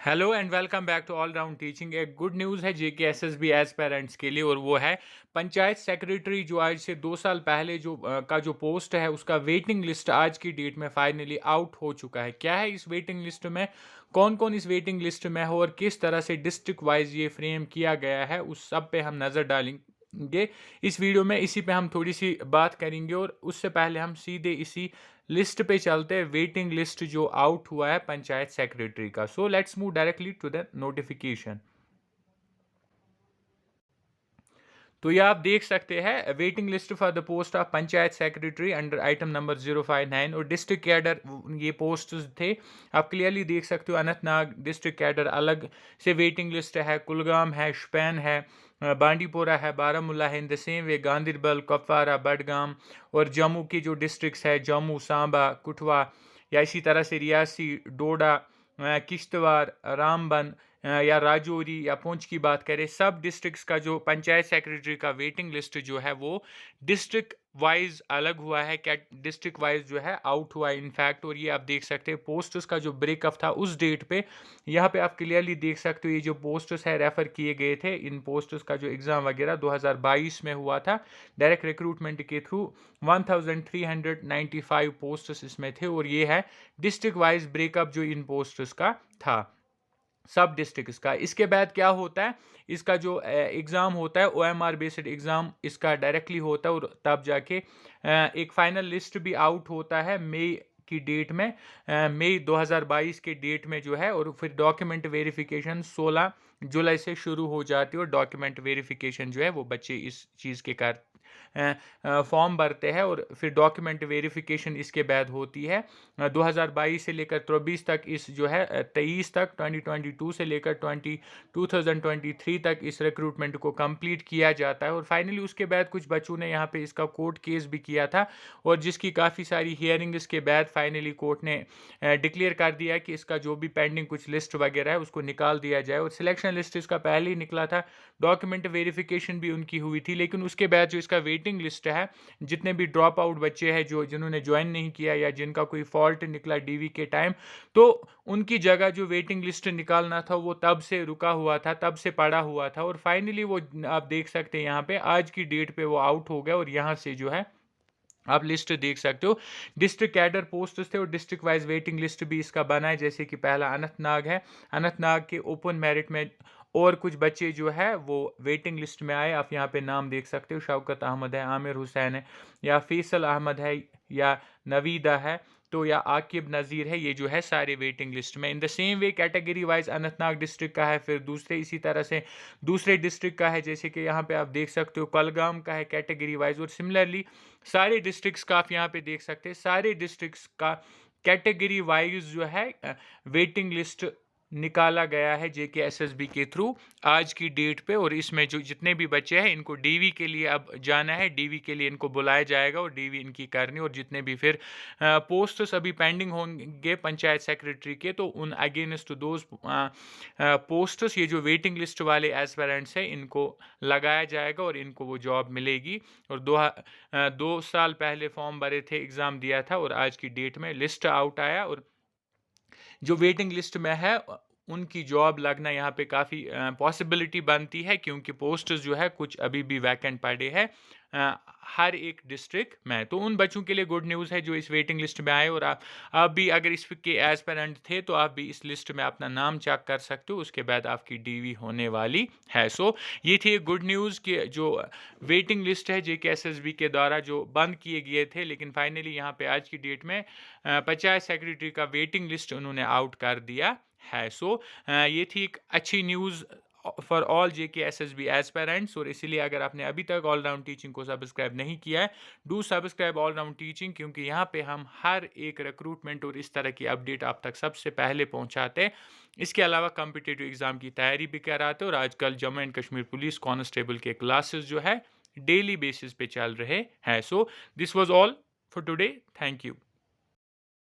Hello and welcome back to all round teaching. एक good news है JK SSB as parents के लिए, और वो है पंचायत सेक्रेटरी जो आज से 2 साल पहले जो पोस्ट है उसका वेटिंग लिस्ट आज की डेट में फाइनली आउट हो चुका है। क्या है इस वेटिंग लिस्ट में, कौन कौन इस वेटिंग लिस्ट में है और किस तरह से डिस्ट्रिक्ट वाइज ये फ्रेम किया गया है, उस सब पे हम नज़र डालेंगे इस वीडियो में। इसी पे हम थोड़ी सी बात करेंगे और उससे पहले हम सीधे इसी लिस्ट पे चलते हैं, वेटिंग लिस्ट जो आउट हुआ है पंचायत सेक्रेटरी का। So let's move directly to the notification. तो ये आप देख सकते हैं waiting list for the post of panchayat secretary under item number 059 और डिस्ट्रिक्ट कैडर, ये पोस्ट थे आप क्लियरली देख सकते हो। अनंतनाग डिस्ट्रिक्ट कैडर अलग से वेटिंग लिस्ट है, कुलगाम है, शुपैन है, बांडीपोरा है, बारामूला है। In the same way Ganderbal, Kupwara, Budgam और जम्मू की जो डिस्ट्रिक्ट्स है, जम्मू, सांबा, कठुआ, या इसी तरह से रियासी, डोडा, किश्तवाड़, रामबन या राजौरी या पुंछ की बात करें, सब डिस्ट्रिक्ट्स का जो पंचायत सेक्रेटरी का वेटिंग लिस्ट जो है वो डिस्ट्रिक्ट वाइज अलग हुआ है। क्या डिस्ट्रिक्ट वाइज जो है आउट हुआ है इनफैक्ट। और ये आप देख सकते हैं पोस्टर्स का जो ब्रेकअप था उस डेट पे, यहाँ पे आप क्लियरली देख सकते हो ये जो पोस्टर्स है रेफर किए गए थे। इन पोस्टर्स का जो एग्ज़ाम वगैरह 2022 में हुआ था डायरेक्ट रिक्रूटमेंट के थ्रू, 1395 पोस्टर्स इसमें थे। और ये है डिस्ट्रिक्ट वाइज ब्रेकअप जो इन पोस्टर्स का था सब डिस्ट्रिक्ट्स का। इसके बाद क्या होता है, इसका जो एग्ज़ाम होता है ओएमआर बेस्ड एग्ज़ाम इसका डायरेक्टली होता है, और तब जाके एक फाइनल लिस्ट भी आउट होता है मई की डेट में, मई 2022 के डेट में जो है। और फिर डॉक्यूमेंट वेरिफिकेशन 16 जुलाई से शुरू हो जाती है, और डॉक्यूमेंट वेरिफिकेशन जो है वो बच्चे इस चीज़ के कर फॉर्म भरते हैं, और फिर डॉक्यूमेंट वेरिफिकेशन इसके बाद होती है 2022 से लेकर 24 तक, इस जो है 23 तक 2022 से लेकर 2023 तक इस रिक्रूटमेंट को कंप्लीट किया जाता है। और फाइनली उसके बाद कुछ बच्चों ने यहाँ पे इसका कोर्ट केस भी किया था, और जिसकी काफ़ी सारी हियरिंग्स के बाद फाइनली कोर्ट ने डिक्लेयर कर दिया कि इसका जो भी पेंडिंग कुछ लिस्ट वगैरह है उसको निकाल दिया जाए। और सिलेक्शन लिस्ट इसका पहले ही निकला था, डॉक्यूमेंट वेरिफिकेशन भी उनकी हुई थी, लेकिन उसके बाद जो इसका वेटिंग लिस्ट है, जितने भी ड्रॉप आउट बच्चे हैं जिन्होंने ज्वाइन नहीं किया या जिनका कोई फॉल्ट निकला डीवी के टाइम, तो उनकी जगह जो वेटिंग लिस्ट निकालना था वो तब से रुका हुआ था, तब से पड़ा हुआ था। और फाइनली वो आप देख सकते हैं यहाँ पे आज की डेट पे वो आउट हो गया, और यहाँ से जो है आप लिस्ट देख सकते हो। डिस्ट्रिक्ट कैडर पोस्ट थे और डिस्ट्रिक्ट वाइज वेटिंग लिस्ट भी इसका बना है, जैसे कि पहला अनंतनाग है, अनंतनाग के ओपन मेरिट में और कुछ बच्चे जो है वो वेटिंग लिस्ट में आए। आप यहाँ पे नाम देख सकते हो, शौकत अहमद है, आमिर हुसैन है, या फैसल अहमद है, या नवीदा है, तो या आकिब नज़ीर है, ये जो है सारे वेटिंग लिस्ट में। In the same way category wise Anantnag district का है, फिर दूसरे इसी तरह से दूसरे डिस्ट्रिक्ट का है, जैसे कि यहाँ पे आप देख सकते हो कुलगाम का है कैटेगरी वाइज। और सिमिलरली सारे डिस्ट्रिक्ट्स का आप यहाँ पे देख सकते हैं, सारे डिस्ट्रिक्ट्स का कैटेगरी वाइज जो है वेटिंग लिस्ट निकाला गया है जेकेएसएसबी के थ्रू आज की डेट पे। और इसमें जो जितने भी बच्चे हैं इनको डीवी के लिए अब जाना है, डीवी के लिए इनको बुलाया जाएगा और डीवी इनकी करनी। और जितने भी फिर पोस्ट्स अभी पेंडिंग होंगे पंचायत सेक्रेटरी के, तो उन अगेंस्ट दोज पोस्ट्स ये जो वेटिंग लिस्ट वाले एस्पिरेंट्स हैं इनको लगाया जाएगा और इनको वो जॉब मिलेगी। और 2 साल पहले फॉर्म भरे थे, एग्ज़ाम दिया था, और आज की डेट में लिस्ट आउट आया, और जो वेटिंग लिस्ट में है उनकी जॉब लगना यहाँ पे काफ़ी पॉसिबिलिटी बनती है, क्योंकि पोस्ट जो है कुछ अभी भी वैकेंट पड़े हैं हर एक डिस्ट्रिक्ट में। तो उन बच्चों के लिए गुड न्यूज़ है जो इस वेटिंग लिस्ट में आए, और आप भी अगर इसके एस्पिरेंट थे तो आप भी इस लिस्ट में अपना नाम चेक कर सकते हो, उसके बाद आपकी डीवी होने वाली है। सो ये थी एक गुड न्यूज़ कि जो वेटिंग लिस्ट है जेकेएसएसबी के द्वारा जो बंद किए गए थे, लेकिन फाइनली यहाँ पे आज की डेट में पंचायत सेक्रेटरी का वेटिंग लिस्ट उन्होंने आउट कर दिया है। सो ये थी एक अच्छी news for all JKSSB aspirants. और इसीलिए अगर आपने अभी तक ऑल राउंड टीचिंग को सब्सक्राइब नहीं किया है, do subscribe all round teaching, क्योंकि यहाँ पे हम हर एक रिक्रूटमेंट और इस तरह की अपडेट आप तक सबसे पहले पहुँचाते हैं। इसके अलावा कम्पिटिटिव एग्ज़ाम की तैयारी भी कराते हैं, और आजकल Jammu and Kashmir police constable के क्लासेस जो है डेली बेसिस पे चल रहे हैं। So this was all for today, thank you.